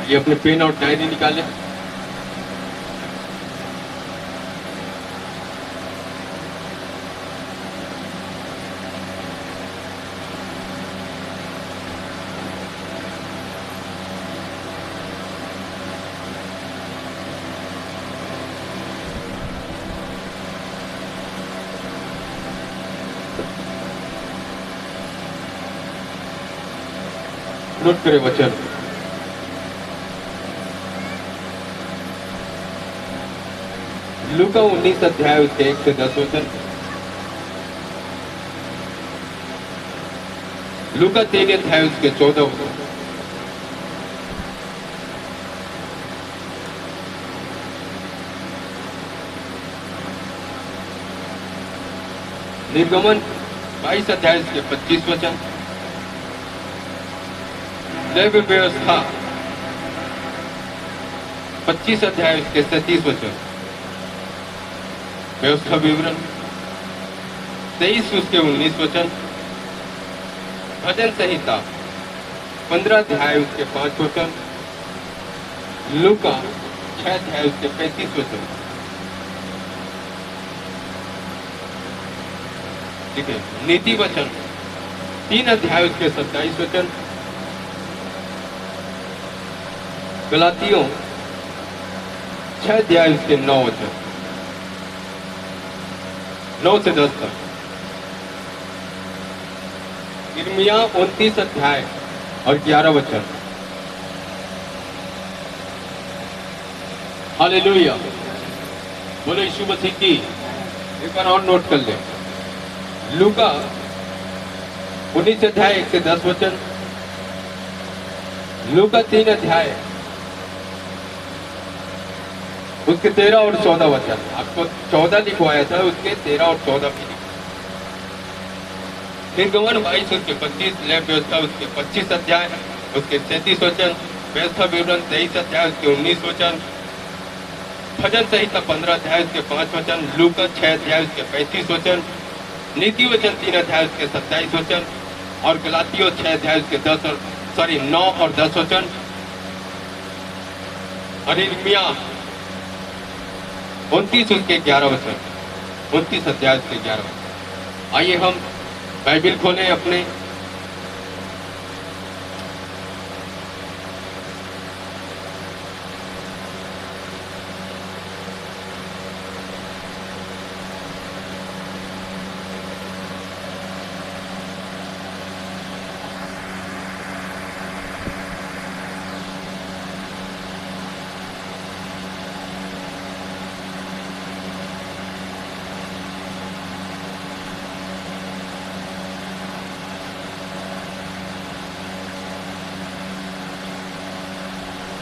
ये अपने पेन और डायरी निकाले। नोट करें वचन। लूका 19 अध्याय उसके 1 से 10 वचन। लूका 3 अध्याय उसके 14 वचन। निर्गमन 22 अध्याय उसके 25 वचन। दैव व्यवस्था 25 अध्याय उसके 37 वचन। व्यवस्था विवरण 23 उसके 19 वचन। भजन संहिता 15 अध्याय उसके 5 वचन। लूका 6 अध्याय उसके 35 वचन। ठीक है। नीति वचन 3 अध्याय उसके 27 वचन। गलातियों 6 अध्याय उसके 9 वचन, 9 से 10 तक। यिर्मयाह 29 अध्याय और 11 वचन। हालेलुया, बोलो यीशु मसीह की। एक बार और नोट कर ले। लूका 19 अध्याय 1 से 10 वचन। लूका 3 अध्याय उसके 13 और 14 वचन। आपको 14 लिखवाया था, उसके 13 और 14 भी। निर्गमन 22 उसके 25। लैब व्यवस्था उसके 25 अध्याय उसके 37 वचन। व्यवस्था विवरण 23 अध्याय उसके 19 वचन। भजन संहिता 15 अध्याय उसके 5 वचन। लूका 6 अध्याय उसके 35 वचन। नीति वचन 3 अध्याय उसके 27 वचन। और गलातियों 6 अध्याय उसके 9 और 10 वचन। और यिर्मयाह 29 उसके 11 वचन। 29 अध्याय उसके 11 वचन। आइए हम बाइबिल खोलें अपने।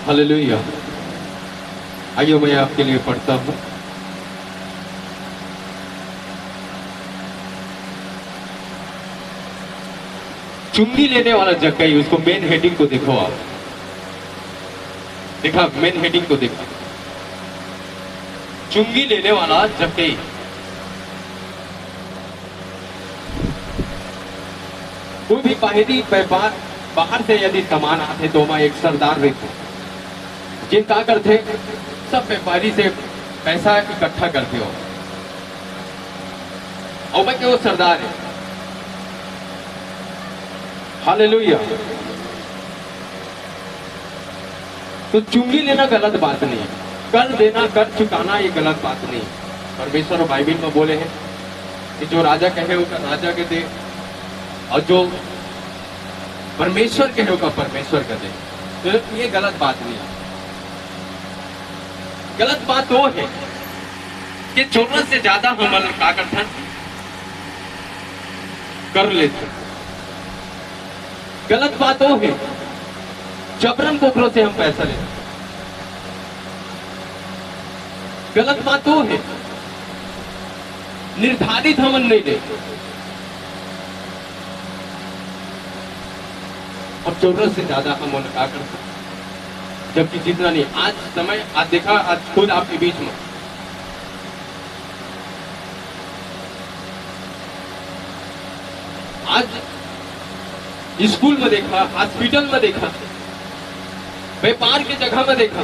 हालेलुया। आइए मैं आपके लिए पढ़ता हूं। चुंगी लेने वाला जक्कई, उसको मेन हेडिंग को देखो आप। देखा, मेन हेडिंग को देखा। चुंगी लेने वाला जक्कई। कोई भी बाहरी व्यापार बाहर से यदि सामान आते तो वहां एक सरदार रहते, जिन का करते सब व्यापारी से पैसा इकट्ठा करते हो। और भाई वो सरदार है। हालेलुया। तो चुंगी लेना गलत बात नहीं है। कर देना, कर चुकाना, ये गलत बात नहीं। परमेश्वर बाइबिल में बोले हैं कि जो राजा कहे उसका राजा के दे, और जो परमेश्वर कहे उसका परमेश्वर का दे। तो ये गलत बात नहीं है। गलत बात वो है कि जरूरत से ज्यादा हम क्या करते हैं, कर लेते। गलत बात वो है जबरन कोकरों से हम पैसा लेते। गलत बात वो है निर्धारित हम नहीं लेते और जरूरत से ज्यादा हम क्या करते, जबकि जितना नहीं। आज समय, आज देखा, आज खुद आपके बीच में आज स्कूल में देखा, हॉस्पिटल में देखा, व्यापार की जगह में देखा,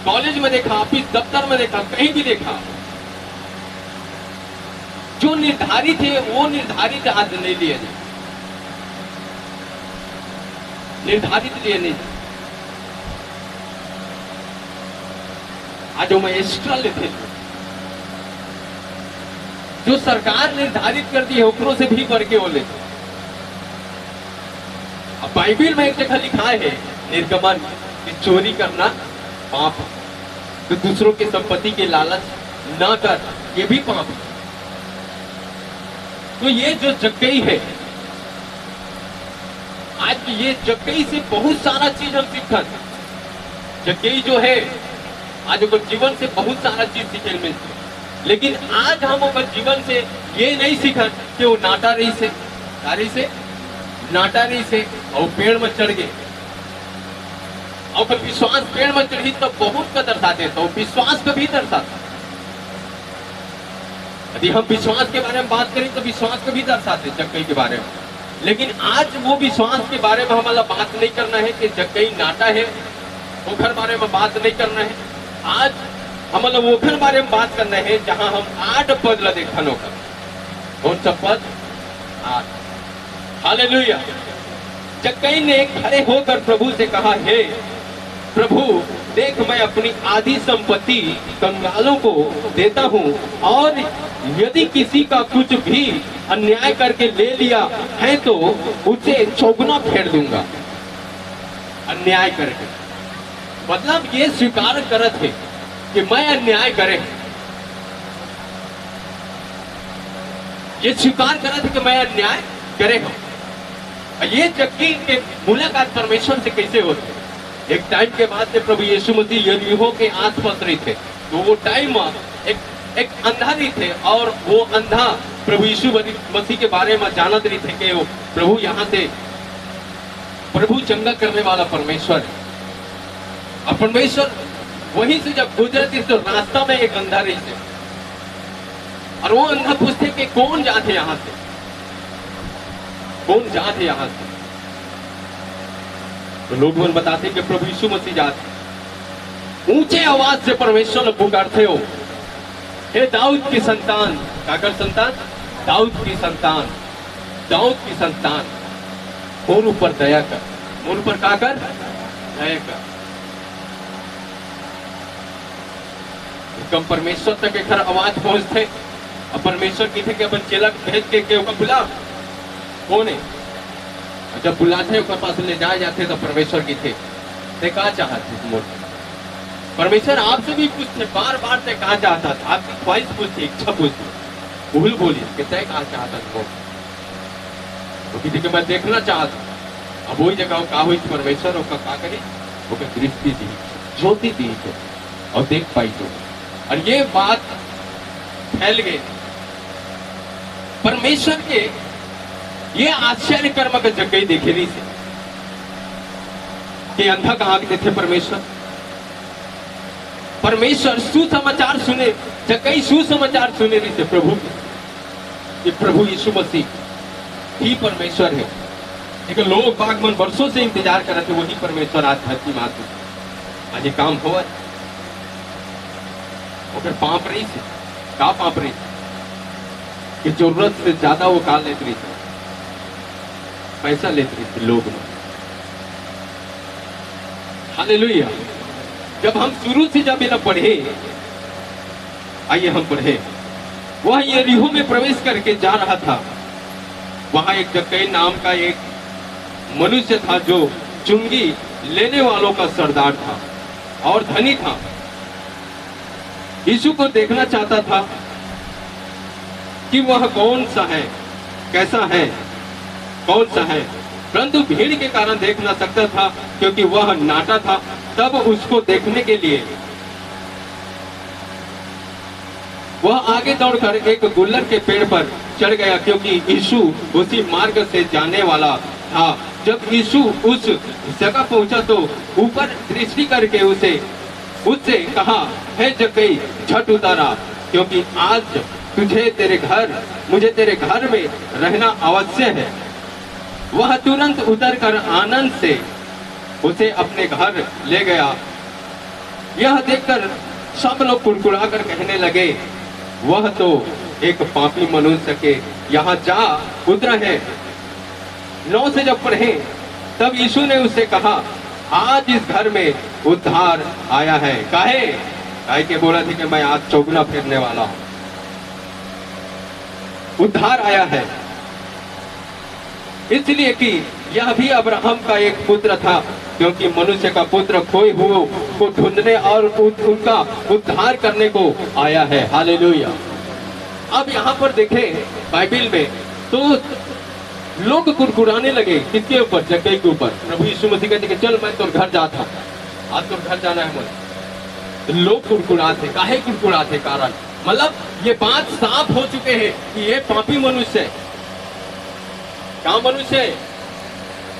कॉलेज में देखा, ऑफिस दफ्तर में देखा, कहीं भी देखा, जो निर्धारित है वो निर्धारित आज नहीं लिए जाए, निर्धारित लिए नहीं, आज वो एक्स्ट्रा लेते, जो सरकार निर्धारित करती है ओकरों से भी बढ़ के वो लेते। अब बाइबिल में एक जगह लिखा है निर्गमन कि चोरी करना पाप है, तो दूसरों की संपत्ति के लालच न कर, ये भी पाप है। तो ये जो जक्कई है, आज ये जक्कई से बहुत सारा चीज हम सीखत। जक्कई जो है आज ओकर जीवन से बहुत सारा चीज सीखे मिलते, लेकिन आज हम ओकर जीवन से ये नहीं सीखत कि वो नाटा रही से नाटा रही से और पेड़ में चढ़ गए, और विश्वास पेड़ में चढ़ी तो बहुत का दर्शाते, तो विश्वास का भी दर्शाता। यदि हम विश्वास के बारे में बात करें तो विश्वास को भी दर्शाते जक्कई के बारे में, लेकिन आज वो विश्वास के बारे में हमारा बात नहीं करना है कि जक्कई नाटा है, ओखर बारे में बात नहीं करना है। आज हमारा ओखर बारे में बात करना है जहां हम 8 पद ला देखन होकर। कौन सा पद? 8। हालेलुया। जक्कई ने खड़े होकर प्रभु से कहा, हे प्रभु, देख मैं अपनी आधी संपत्ति कंगालों को देता हूँ, और यदि किसी का कुछ भी अन्याय करके ले लिया है तो उसे चौगुना फेर दूंगा। अन्याय करके मतलब ये स्वीकार करत है कि मैं अन्याय करे, ये स्वीकार करत है कि मैं अन्याय करे हूं। ये जक्कई के मुलाकात परमेश्वर से कैसे होती? एक टाइम के बाद से प्रभु यीशु मसीह यरीहो के आसपास रहे थे, तो वो टाइम एक अंधा नहीं थे, और वो अंधा प्रभु यीशु मसीह के बारे में जानत रही थे कि वो प्रभु यहाँ से प्रभु चंगा करने वाला परमेश्वर है। और परमेश्वर वहीं से जब गुजरती तो रास्ता में एक अंधा रही थे, और वो अंधा पूछते कि कौन जाते यहाँ से, कौन जाते यहाँ से? तो लोग बताते कि प्रभु यीशु मसीह जाते। ऊंचे आवाज से परमेश्वर पुकारते हो, हे दाऊद की संतान, काकर संतान? दाऊद की संतान, दाऊद की संतान, मोर ऊपर दया कर, मोर ऊपर काकर दया कर। कम परमेश्वर तक एक आवाज पहुंचते, अब परमेश्वर की थे कि अपन चेला भेज के बुला, कौन है? जब बुलाते उसके पास ले जाए जाते तो परमेश्वर की थे, ते कहा चाहते मोर? परमेश्वर आपसे भी पूछते, बार बार ते कहा चाहता था, आपकी ख्वाहिश पूछती, इच्छा पूछती, भूल बोली कि तय कहा चाहता था मोर, तो किसी के मैं देखना चाहता। अब वही जगह कहा हुई परमेश्वर का क्या करे, वो दृष्टि दी, ज्योति दी तो, और देख पाई तो, और ये बात फैल गई। परमेश्वर के ये आश्चर्य कर्म का जक्कई देखे रही से कि अंधा कहाँ के थे परमेश्वर। परमेश्वर सुसमाचार सुने, जक्कई सुसमाचार सुने रही से प्रभु कि प्रभु यीशु मसीह ही परमेश्वर है। लेकिन लोग बागमन वर्षों से इंतजार कर रहे थे, वही परमेश्वर आज धरती मात्र आज ये काम हुआ। और पाप रही से का पाप रही कि जरूरत से ज्यादा वो काल लेते रही थी, पैसा लेते रही थी लोग में। हालेलुया। जब हम शुरू से जब इन्हें पढ़े, आइए हम पढ़े, वह यरीहो में प्रवेश करके जा रहा था। वहां एक जक्कई नाम का एक मनुष्य था जो चुंगी लेने वालों का सरदार था और धनी था। यीशु को देखना चाहता था कि वह कौन सा है, कैसा है, कौन सा है, परंतु भीड़ के कारण देख ना सकता था क्योंकि वह नाटा था। तब उसको देखने के लिए वह आगे दौड़कर एक गुल्लर के पेड़ पर चढ़ गया, क्योंकि यीशु उसी मार्ग से जाने वाला था। जब यीशु उस जगह पहुंचा तो ऊपर दृष्टि करके उससे कहा, हे जक्कई, झट उतारा, क्योंकि आज मुझे तेरे घर में रहना अवश्य है। वह तुरंत उतरकर आनंद से उसे अपने घर ले गया। यह देखकर सब लोग कुड़कुड़ा कर कहने लगे, वह तो एक पापी मनुष्य के यहाँ जा उतरा है। 9 से जब पढ़े तब यीशु ने उससे कहा, आज इस घर में उद्धार आया है। काहे के बोला था कि मैं आज चौगुना फेरने वाला हूं। उद्धार आया है इसलिए कि यह भी अब्राहम का एक पुत्र था, क्योंकि मनुष्य का पुत्र खोए हुए को ढूंढने और उनका उद्धार करने को आया है। हालेलुया। अब यहाँ पर देखें बाइबल में तो लोग कुड़कुड़ाने लगे, किसके ऊपर? जक्कई के ऊपर। प्रभु यीशु मसीह कहते कि चल मैं तो घर जाता हूँ, आज तो घर जाना है मुझे। तो लोग कुड़कुड़ाते, काहे कुड़कुड़ाते? कारण मतलब ये बात साफ हो चुके हैं कि ये पापी मनुष्य है। क्या मनुष्य है?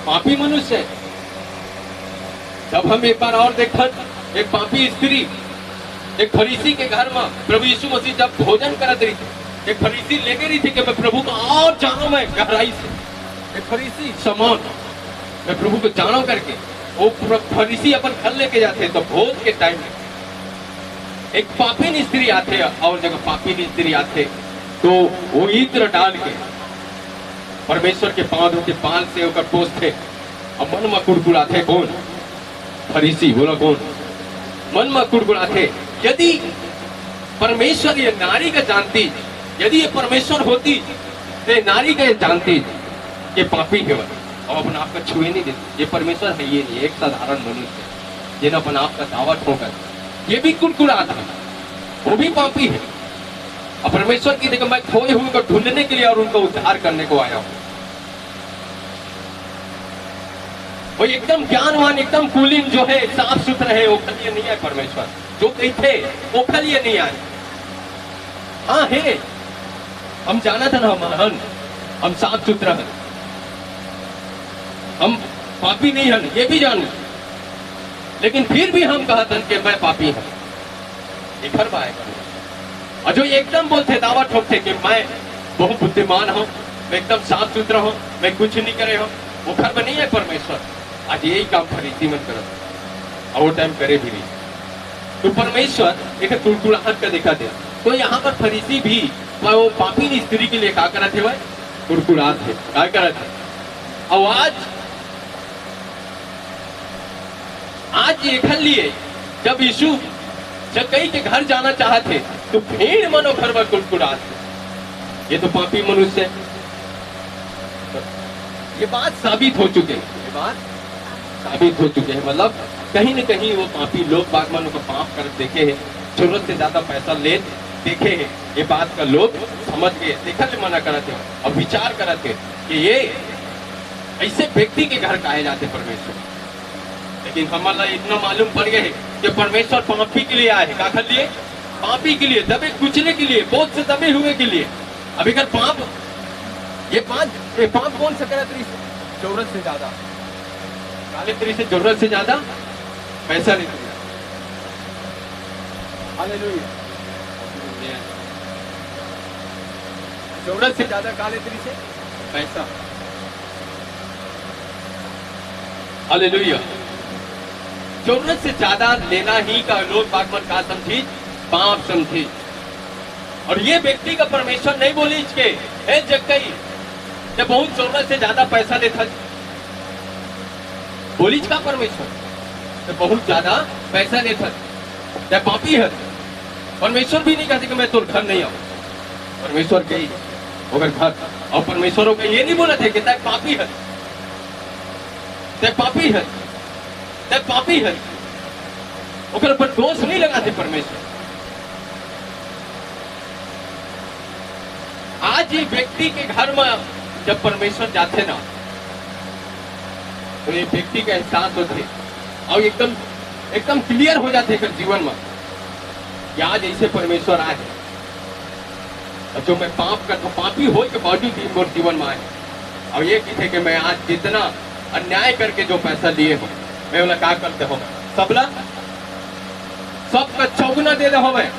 पापी मनुष्य है। जब हम एक बार और देखा, एक पापी स्त्री एक फरीसी के घर में प्रभु यीशु मसीह जब भोजन करत रही थी, एक फरीसी लेके रही थी कि मैं प्रभु को और जानो, मैं गहराई से एक फरीसी समान मैं प्रभु को जानो करके वो फरीसी अपन घर लेके जाते। तो भोज के टाइम में एक पापी स्त्री आते और जगह पापी स्त्री आते तो वो इत्र डाल के परमेश्वर के पांव के पाल से होकर पोसते और मन में कुड़कुड़ाते। कौन? फरीसी। बोलो कौन? मन में कुड़कुड़ाते। यदि परमेश्वर ये नारी का जानती, यदि ये परमेश्वर होती तो नारी का जानती ये पापी है और अपने आप का छुए नहीं देती। ये परमेश्वर है, ये नहीं, एक साधारण मनुष्य जिन्हें अपने आप का दावा ठोकर ये भी कुड़कुड़ा था, वो भी पापी है। और परमेश्वर की देखो मैं खोए हुए को ढूंढने के लिए और उनको उद्धार करने को आया हूं। वो एकदम ज्ञानवान, एकदम कुलीन जो है, साफ सुथरा है, वो खलिए नहीं है। परमेश्वर जो कही थे वो खलिए नहीं आए। हाँ है, हम जाना था ना, हम हम साफ सुथरा है, हम पापी नहीं है, ये भी जानो। लेकिन फिर भी हम कहते कि मैं पापी हूं, ये घर में आएगा। और जो एकदम बोलते दावा ठोकते कि मैं बहुत बुद्धिमान हूं, मैं एकदम साफ सुथरा हूं, मैं कुछ नहीं करे हूं, वो घर में नहीं है परमेश्वर। आज यही काम फरीसी मन करो और वो टाइम करे भी नहीं। तो परमेश्वर एक कुड़कुड़ाहट का दिखा दे। तो यहाँ पर फरीसी भी वो पापी स्त्री के लिए क्या करा थे? वह कुड़कुड़ाहट थे, क्या करा थे? और आज एक लिए जब यीशु जक्कई के घर जाना चाहते तो भीड़ मनो घर में कुड़कुड़ाहट। ये तो पापी मनुष्य है। ये बात साबित हो चुके हैं, ये बात साबित हो चुके हैं। मतलब कहीं न कहीं वो पापी लोग बागवानों का पाप कर देखे हैं, जरूरत से ज्यादा पैसा ले देखे हैं। ये बात का लोग समझ गए, देखा ले मना करते और विचार करते कि ये ऐसे व्यक्ति के घर कहे जाते परमेश्वर। लेकिन हमारा इतना मालूम पड़ गया है कि परमेश्वर पापी के लिए आए। क्या कर लिए? पापी के लिए, दबे कुचले के लिए, बहुत से दबे हुए के लिए। अब अगर पाप ये पाप कौन सा करे? जरूरत से ज्यादा काले तरी से, जरूरत से ज्यादा पैसा नहीं दिया। हालेलुया। जरूरत से ज्यादा काले तरी से पैसा। हालेलुया। जरूरत से ज्यादा लेना ही का लोग बागमन का समझी, पाप समझी। और ये व्यक्ति का परमेश्वर नहीं बोली इसके जक्कई जब बहुत जरूरत से ज्यादा पैसा लेता बोली का परमेश्वर तो बहुत ज्यादा पैसा लेता जब पापी है। परमेश्वर भी नहीं कहते कि मैं तो घर नहीं आऊं। परमेश्वर गई अगर घर और परमेश्वर को ये नहीं बोला थे कि तय पापी है, तय पापी है, तय पापी है। ओकर पर दोष नहीं लगाते परमेश्वर। आज ये व्यक्ति के घर में जब परमेश्वर जाते ना तो ये व्यक्ति का एहसास होते और एकदम क्लियर हो जाते फिर जीवन में कि आज ऐसे परमेश्वर आए और जो मैं पाप करता पापी हो के बावजूद भी मोर जीवन में आए और ये कहते कि मैं आज जितना अन्याय करके जो पैसा लिए हो मैं बोला क्या करते हो सबला सबका चौगुना दे दो। मैं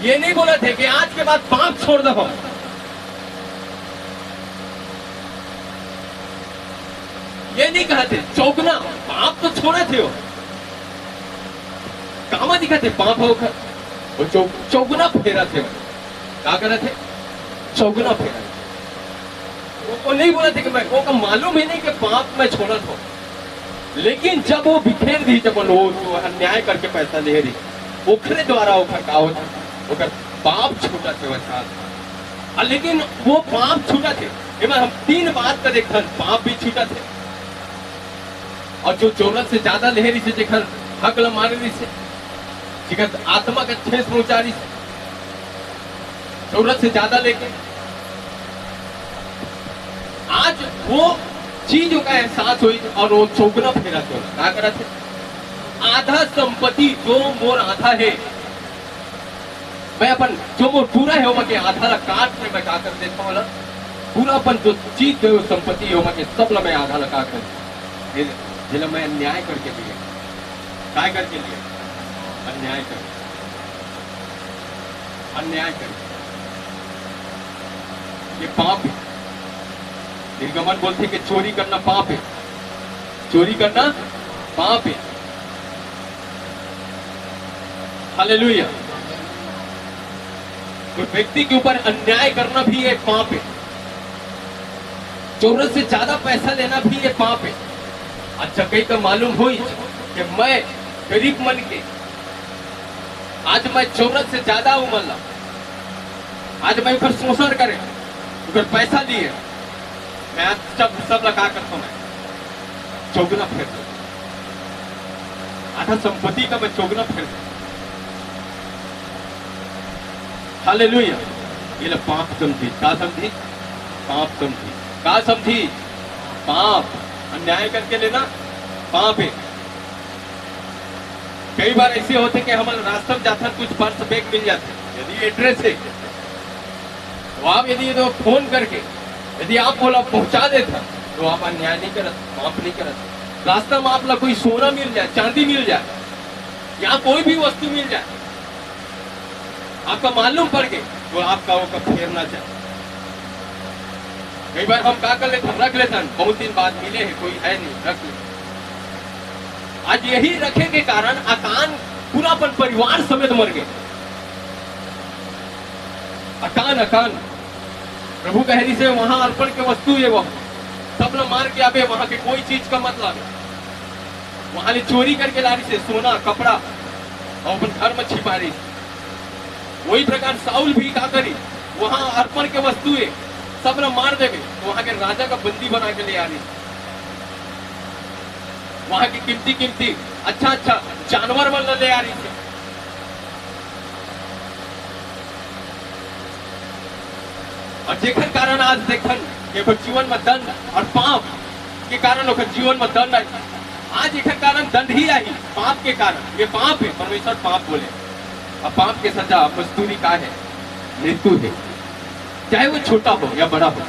ये नहीं बोला थे कि आज के बाद पाप छोड़ दो। ये नहीं कहते चौगुना, पाप तो छोड़े थे वो, कामा दिखाते पाप होकर वो चौगुना फेरा थे, क्या कर रहे थे? चौगुना फेरा। वो नहीं बोला थे कि मैं, वो मालूम ही नहीं कि पाप में छोड़ा था, लेकिन जब वो बिखेर दी, जब वो अन्याय करके पैसा ले रही, ओखरे द्वारा ओखर का होता, ओखर पाप छूटा थे वह, लेकिन वो पाप छूटा थे। हम 3 बात का देखा, पाप भी छूटा थे, और जो जरूरत से ज्यादा लहरी से देखा हक ल मारे रही से, आत्मा का ठेस पहुंचा रही से, जरूरत से ज्यादा लेके आज वो चीजों का एहसास हुई और वो चौगुना फेरा तो क्या करा थे? आधा संपत्ति जो मोर आधा है, मैं अपन जो मोर पूरा है वो के आधा ला काट के मैं क्या कर देता हूँ, पूरा अपन जो चीज है संपत्ति है वो के सब ला मैं आधा ला काट कर, जिला मैं अन्याय करके लिए, क्या करके लिए? अन्याय कर, अन्याय कर, ये पाप है। निर्गमन बोलते कि चोरी करना पाप है, चोरी करना पाप है। हालेलुया। तो व्यक्ति के ऊपर अन्याय करना भी एक पाप है, जरूरत से ज्यादा पैसा लेना भी एक पाप है। अच्छा कहीं का मालूम हुई कि मैं गरीब मन के आज मैं जरूरत से ज्यादा हूं, मतलब आज मैं फिर शोषण करे, फिर पैसा लिए, मैं आज सब लगा करता हूं, मैं चौगुना फेर दूं, आधा संपत्ति का मैं चौगुना फेर दूं। हालेलुया। ये लोग पाप समझी, क्या समझी? पाप समझी, क्या समझी? पाप। अन्याय करके लेना पाप है। कई बार ऐसे होते कि हमारे रास्ते में जाता कुछ पर्स बैग मिल जाते, यदि एड्रेस है तो आप यदि तो फोन करके यदि आप बोला पहुंचा देता तो आप अन्याय नहीं करत, पाप नहीं करत। रास्ता में आप कोई सोना मिल जाए, चांदी मिल जाए, या कोई भी वस्तु मिल जाए, आपका मालूम पड़ गए तो आपका वो कब फेरना चाहिए। कई बार हम क्या कर लेते, हम रख लेते, बहुत दिन बाद मिले हैं, कोई है नहीं, रख ले। आज यही रखे के कारण अकान पूरा अपन परिवार समेत मर गए। अकान अकान प्रभु कहरी से वहां अर्पण के वस्तु है, वह सब लोग मार के आवे, वहां के कोई चीज का मतलब वहां चोरी करके ला रही से सोना कपड़ा और अपन घर में छिपा रही। वही प्रकार साउल भी क्या करी, वहां अर्पण के वस्तु है सब लोग मार देवे, तो वहां के राजा का बंदी बना के ले आ रही। वहां की कीमती कीमती अच्छा अच्छा जानवर वाला ले आ रही थी। और जेखन कारण आज देखन ये जीवन में दंड और पाप के कारण ओकर जीवन में दंड आई। आज एक कारण दंड ही आई पाप के कारण। ये पाप है, परमेश्वर पाप बोले, और पाप के सजा मजदूरी का है, मृत्यु है, चाहे वो छोटा हो या बड़ा हो।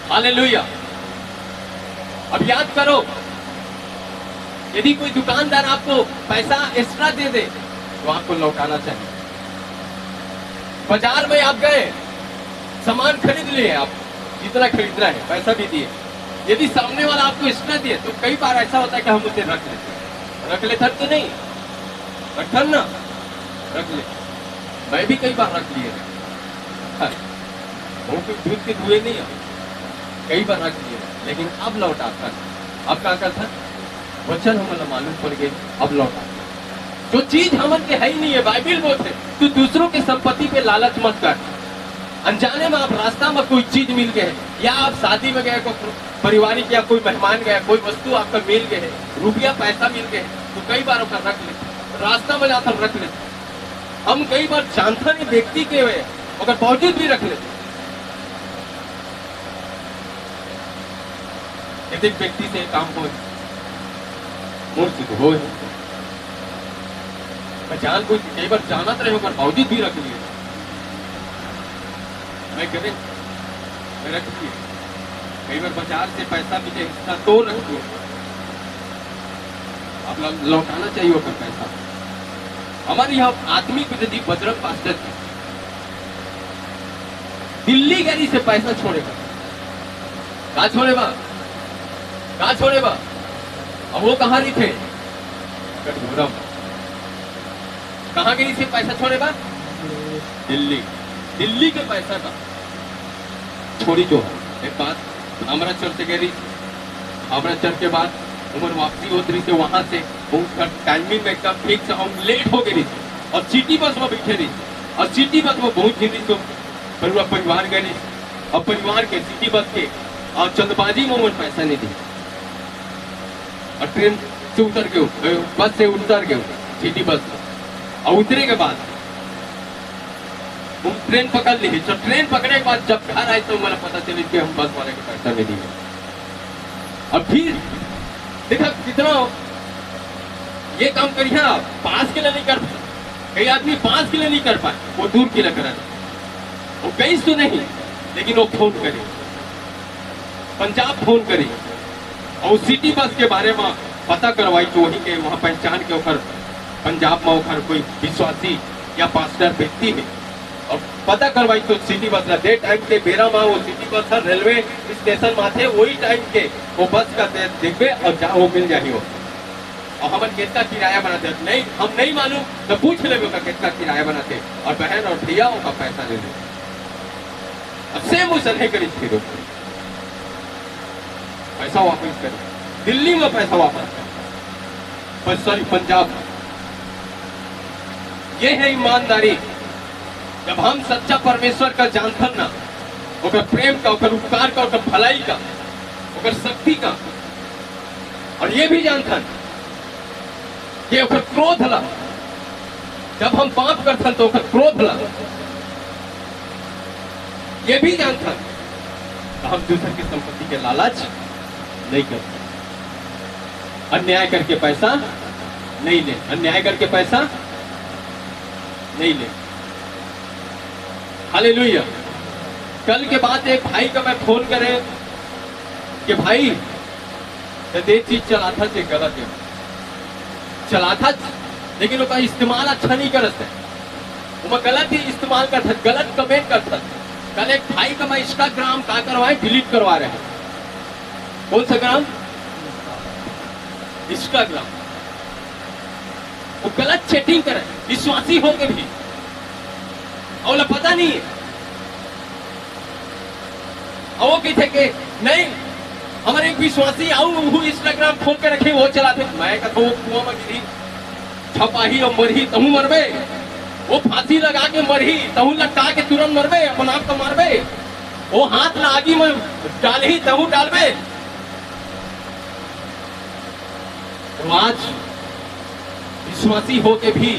हालेलुया। अब याद करो, यदि कोई दुकानदार आपको पैसा एक्स्ट्रा दे दे तो आपको लौटाना चाहिए। बाजार में आप गए, सामान खरीद लिए, आप जितना खरीदना है पैसा भी दिए, यदि सामने वाला आपको एक्स्ट्रा दिए तो कई बार ऐसा होता है कि हम उसे रख लेते तो नहीं रखन ना, रख ले। मैं भी कई बार रख लिए, वो कोई दूध के धुए नहीं है, कई बार रख लिए, लेकिन अब लौटाता। अब क्या करता, वचन हमें मालूम पड़ गए, अब लौटा। जो चीज हमन के है ही नहीं है, बाइबिल बोलते तू दूसरों के संपत्ति पे लालच मत कर। अनजाने में आप रास्ता में कोई चीज मिल गए, या आप शादी में गए, कोई पारिवारिक या कोई मेहमान गया, कोई वस्तु आपका मिल गए, रुपया पैसा मिल गए, तो कई बार उसका रख लेते, रास्ता में जाकर रख लेते। हम कई बार जानता नहीं व्यक्ति के हुए अगर बावजूद भी रख लेते। यदि व्यक्ति से काम हो मूर्ति तो हो, मैं जान कोई कई बार जानत रहे होकर बावजूद भी रख लिए, मैं कभी मैं रख लिए। कई बार बाजार से पैसा मिले तो रख दो, आप लौटाना चाहिए होकर पैसा। हमारे यहाँ आदमी को यदि बजरंग पास्टर दिल्ली गरी से पैसा छोड़ेगा, कहा छोड़ेगा, कहा छोड़े बा? अब वो कहाँ रही थे? कटघोरा में। कहाँ गई थी पैसा छोड़े बा? दिल्ली। दिल्ली के पैसा का छोड़ी जो एक बात अमृतसर से गई, अमृतसर के बाद उम्र वापसी होती रही थी, वहां से टाइमिंग में एकदम ठीक से हम लेट हो गई थी और सिटी बस में बैठे रही और सिटी बस में बहुत हिंदी तो पूरा परिवार गए और परिवार के सिटी बस के और चंदबाजी में उन्होंने पैसा नहीं दिया और ट्रेन से उतर के बस से उतर के सिटी बस में और उतरे के बाद हम ट्रेन पकड़ ली। तो ट्रेन पकड़ने के बाद जब घर आए तो मुझे पता चली कि हम बस वाले को पैसा नहीं दिए। और फिर देखा कितना ये काम करिए आप पास के लिए नहीं कर पाए, कई आदमी पास के लिए नहीं कर पाए, वो दूर के लिए करा, वो कहीं तो नहीं, लेकिन वो फोन करे, पंजाब फोन करे और सिटी बस के बारे में पता करवाई तो वही के वहां पहचान के ओकर पंजाब में ओकर कोई विश्वासी या पास्टर व्यक्ति है और पता करवाई तो सिटी बस ला दे टाइम के बेरा में वो सिटी बस रेलवे स्टेशन माथे वही टाइम के वो बस का देखबे और जा वो मिल जाही हो और हमन कितना किराया बनाते नहीं हम नहीं मालूम तो पूछ लेबे का कितना किराया बनाते और बहन और भैया का पैसा दे दे। अब सेम वो सही करी फिर पैसा वापस करे, दिल्ली में पैसा वापस करे, सॉरी पंजाब। ये है ईमानदारी। जब हम सच्चा परमेश्वर का जानथन ना ओकर प्रेम का, ओकर उपकार का, ओकर भलाई का, ओकर शक्ति का, और ये भी जानथन कि ओकर क्रोध ला, जब हम पाप करथन तो ओकर क्रोध ला, ये भी जानथन तो हम दूसरे की संपत्ति के लालच नहीं करते, अन्याय करके पैसा नहीं ले, अन्याय करके पैसा नहीं ले। हालेलुया। कल के बाद एक भाई का मैं फोन करे कि भाई ये चीज चला था से गलत है, चला था लेकिन उसका इस्तेमाल अच्छा नहीं करते, वो गलत ही इस्तेमाल करता, गलत कमेंट करता। कल एक भाई का मैं इंस्टाग्राम का करवाए डिलीट करवा रहे हैं। कौन सा ग्राम? इंस्टाग्राम। वो गलत चैटिंग करे विश्वासी होके भी और पता नहीं है और वो कहते कि नहीं हमारे एक विश्वासी आओ वो इंस्टाग्राम खोल के रखे वो चलाते, मैं कहता वो कुआं में गिरी छपाही और मरही तहू मरबे, वो फांसी लगा के मरही तहू लटका के तुरंत मरबे, अपन आप तो मारबे, वो हाथ लागी में डालही तहू डालबे। तो आज विश्वासी होके भी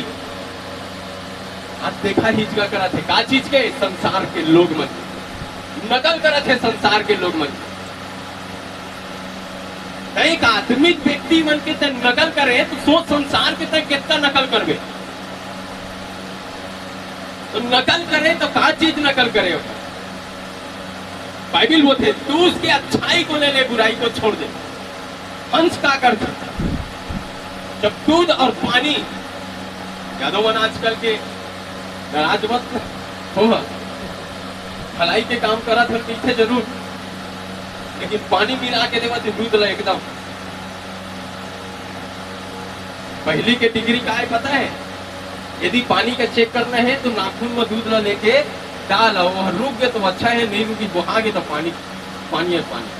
आज देखा हिचका करा थे का चीज के संसार के लोग मन नकल करा थे, संसार के लोग मन एक आदमी व्यक्ति मन के तक नकल करे तो सोच संसार के तक कितना नकल करबे, तो नकल करे तो का चीज नकल करे। बाइबिल वो थे तू उसकी अच्छाई को ले ले बुराई को छोड़ दे। हंस का करता जब दूध और पानी यादव मन आजकल के नाराज मत हो, भलाई के काम करा था पीछे जरूर, लेकिन पानी मिला के देवा दूध ला एकदम। पहली के डिग्री का है पता है, यदि पानी का चेक करना है तो नाखून में दूध ला लेके डाल और रुक गए तो अच्छा है, नहीं रुकी बहा गए तो पानी पानी है पानी।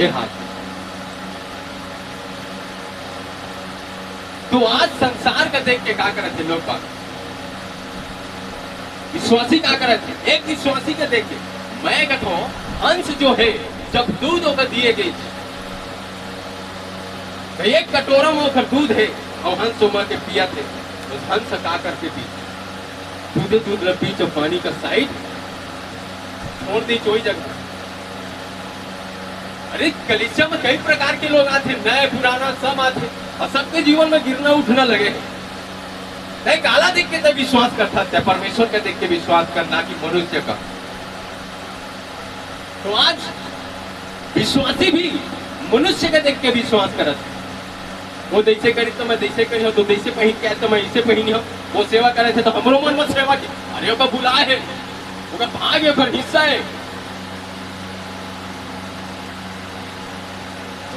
ये हाथ तो आज संसार का देख के क्या करे थे लोग बात, विश्वासी क्या करे थे, एक विश्वासी का देख के मैं कहता हूं हंस जो है जब दूध होकर दिए गए तो एक कटोरा में होकर दूध है और हंस उमर के पिया थे, तो हंस का करके पी दूध पी तो पानी का साइड छोड़ दी चोई जगह। अरे कलीसिया में कई प्रकार के लोग आते, नए पुराना सब आते और सबके जीवन में गिरना उठना लगे। गाला देख के तो विश्वास करता था, परमेश्वर का देख के विश्वास करना कि मनुष्य का। तो आज विश्वासी भी मनुष्य का देख के विश्वास करता, वो जैसे करी तो मैं जैसे करी हो, तो जैसे पहन के तो मैं ऐसे पहनी हो, वो सेवा करे थे तो हमरो मन मत सेवा की, अरे ओका बुला है, ओका भाग है, ओकर हिस्सा है।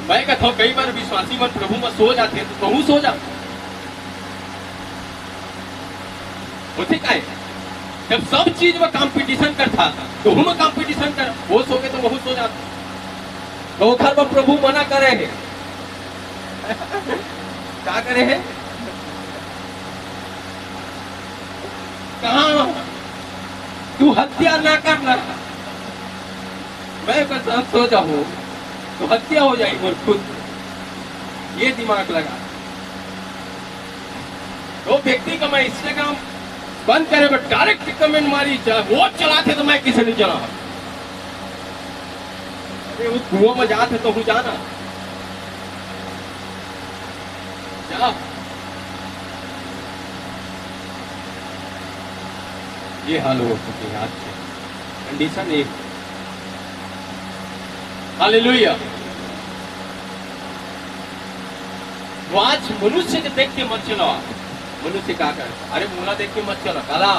मैं कहता हूँ कई बार विश्वासी मन प्रभु में सो जाते हैं, तो कहूँ सो जा होते का है? जब सब चीज में कंपटीशन करता तो हम कंपटीशन कर, वो सो के तो वो सो जाता, तो घर में प्रभु मना करे है क्या करे है? कहा तू हत्या ना करना, मैं कहता सो जाऊं तो हत्या हो जाएगी और खुद, ये दिमाग लगा। तो व्यक्ति का मैं इंस्टाग्राम बंद करे बट डायरेक्ट कमेंट मारी, वो चलाते तो मैं किसे नहीं चला। अरे उस कुआं में जाते तो हूँ जाना जा। ये हाल हो सके आज से, कंडीशन एक। हालेलुया। तो आज मनुष्य के देख के मत चलो। मनुष्य क्या करे? अरे मूला देख के मत चलो, काला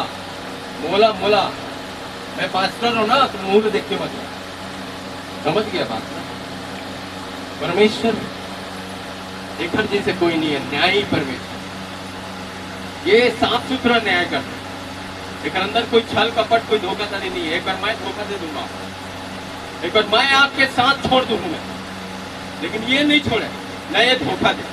मोला मोला, मैं पास्टर हूं ना, तो मूल देख के मत चलो। समझ गया बात ना? परमेश्वर देखन जैसे कोई नहीं है, न्यायी परमेश्वर। ये साफ सुथरा न्याय करता, लेकिन अंदर कोई छल कपट, कोई धोखाधड़ी नहीं है। एक बार मैं धोखा दे दूंगा, एक बार मैं आपके साथ छोड़ दूंगा, लेकिन ये नहीं छोड़े, न ये धोखा दे।